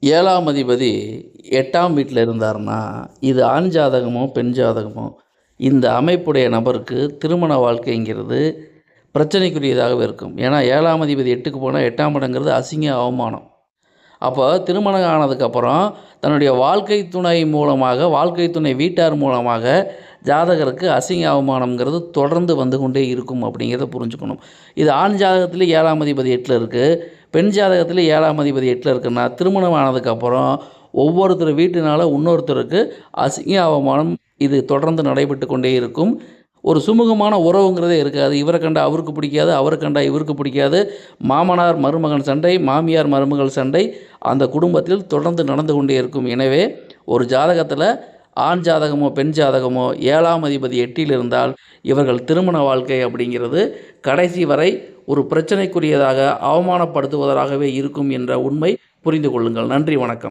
7ஆம் அதிபதி 8ஆம் வீட்ல இருந்தாருன்னா, இது ஆண் ஜாதகமோ, பெண் ஜாதகமோ, இந்த அமைப்புடைய நபருக்கு திருமண வாழ்க்கைங்கிறது பிரச்சனைக்குரியதாகவே இருக்கும். ஏன்னா 7ஆம் அதிபதி 8க்கு போனா 8ஆம் இடங்கிறது அசிங்க, அவமானம். அப்போ திருமணம் ஆனதுக்கப்புறம் தன்னுடைய வாழ்க்கை துணை மூலமாக, வாழ்க்கை துணை வீட்டார் மூலமாக ஜாதகருக்கு அசிங்க, அவமானம்ங்கிறது தொடர்ந்து வந்து கொண்டே இருக்கும் அப்படிங்கிறத புரிஞ்சுக்கணும். இது ஆண் ஜாதகத்திலே 7ஆம் அதிபதி 8ல இருக்கு. பெண் ஜாதகத்திலே 7ஆம் அதிபதி 8ல இருக்குன்னா, திருமணம் ஆனதுக்கப்புறம் ஒவ்வொருத்தர் வீட்டினால இன்னொருத்தருக்கு அசிங்க, அவமானம் இது தொடர்ந்து நடைபெற்று கொண்டே இருக்கும். ஒரு சுமூகமான உறவுங்கிறதே இருக்காது. இவர கண்டா அவருக்கு பிடிக்காது, அவர கண்டா இவருக்கு பிடிக்காது. மாமனார், மருமகன் சண்டை, மாமியார், மருமகள் சண்டை அந்த குடும்பத்தில் தொடர்ந்து நடந்து கொண்டே இருக்கும். எனவே ஒரு ஜாதகத்தில ஆண் ஜாதகமோ, பெண் ஜாதகமோ 7ஆம் அதிபதி 8ல் இருந்தால் இவர்கள் திருமண வாழ்க்கை அப்படிங்கிறது கடைசி வரை ஒரு பிரச்சனைக்குரியதாக, அவமானப்படுத்துவதாகவே இருக்கும் என்ற உண்மை புரிந்து கொள்ளுங்கள். நன்றி, வணக்கம்.